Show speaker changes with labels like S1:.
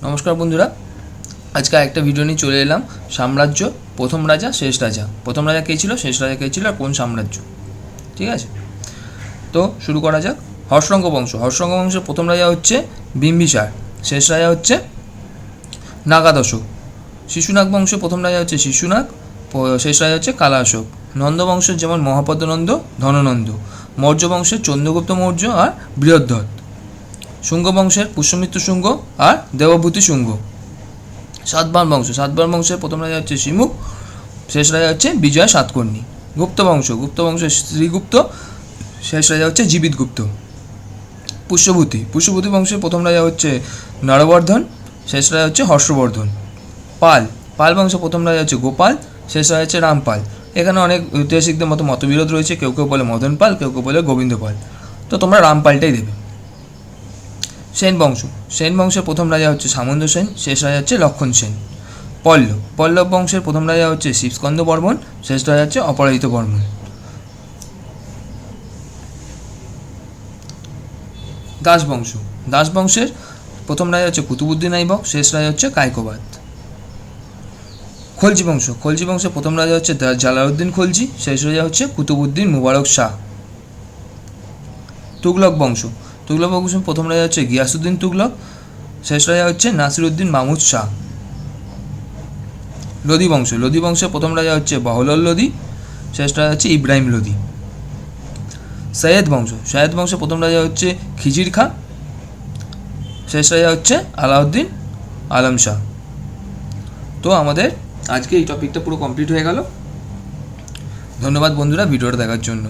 S1: নমস্কার বন্ধুরা, আজকে একটা ভিডিও নিয়ে চলে এলাম। সাম্রাজ্য, প্রথম রাজা, শেষ রাজা। প্রথম রাজা কে ছিল, শেষ রাজা কে ছিল, আর কোন সাম্রাজ্য। ঠিক আছে, তো শুরু করা যাক। হর্ষঙ্গ বংশ। হর্ষঙ্গ বংশের প্রথম রাজা হচ্ছে বিম্বিসার, শেষ রাজা হচ্ছে নাগাদশক। শিশুনাগ বংশের প্রথম রাজা হচ্ছে শিশুনাগ, শেষ রাজা হচ্ছে কালাশোক। নন্দ বংশের যেমন মহাপদ্মনন্দ, ধননন্দ। মৌর্য বংশের চন্দ্রগুপ্ত মৌর্য আর বৃহদ্রথ। শুঙ্গ বংশের পুষ্যমিত্র শুঙ্গ আর দেবভূতি শুঙ্গ। সাতবাহন বংশ। সাতবাহন বংশের প্রথম রাজা হচ্ছে শিমুখ, শেষ রাজা হচ্ছে বিজয় সাতকর্ণী। গুপ্ত বংশ। গুপ্ত বংশের শ্রীগুপ্ত, শেষ রাজা হচ্ছে জীবিত গুপ্ত। পুষ্যভূতি। পুষ্যভূতি বংশের প্রথম রাজা হচ্ছে নরবর্ধন, শেষ রাজা হচ্ছে হর্ষবর্ধন। পাল। পাল বংশের প্রথম রাজা হচ্ছে গোপাল, শেষ রাজা হচ্ছে রামপাল। এখানে অনেক ঐতিহাসিকদের মতো মতবিরোধ রয়েছে, কেউ কেউ বলে মদন পাল, কেউ কেউ বলে গোবিন্দ পাল, তো তোমরা রামপালটাই দেবে। সেন বংশ। সেন বংশের প্রথম রাজা হচ্ছে সামন্ত সেন, শেষ রাজা হচ্ছে লক্ষণ সেন। পল্লব। পল্লব বংশের প্রথম রাজা হচ্ছে শিবস্কন্দ বর্মন, শেষ রাজা হচ্ছে অপরাজিত বর্মন। দাস বংশ। দাস বংশের প্রথম রাজা হচ্ছে কুতুবুদ্দিন আইবক, শেষ রাজা হচ্ছে কায়কোবাদ। খলজি বংশ। খলজি বংশের প্রথম রাজা হচ্ছে জালালউদ্দিন খলজি, শেষ রাজা হচ্ছে কুতুবুদ্দিন মুবারক শাহ। তুগলক বংশ। তুগলক বংশের প্রথম রাজা হচ্ছে গিয়াসুদ্দিন তুগলক, শেষ রাজা হচ্ছে নাসিরউদ্দিন মাহমুদ শাহ। লোদি বংশ। লোদি বংশের প্রথম রাজা হচ্ছে বহলল লোদি, শেষ রাজা হচ্ছে ইব্রাহিম লোদি। সৈয়দ বংশ। সৈয়দ বংশের প্রথম রাজা হচ্ছে খিজির খাঁ, শেষ রাজা হচ্ছে আলাউদ্দিন আলম শাহ। তো আমাদের আজকে এই টপিকটা পুরো কমপ্লিট হয়ে গেল। ধন্যবাদ বন্ধুরা ভিডিওটা দেখার জন্য।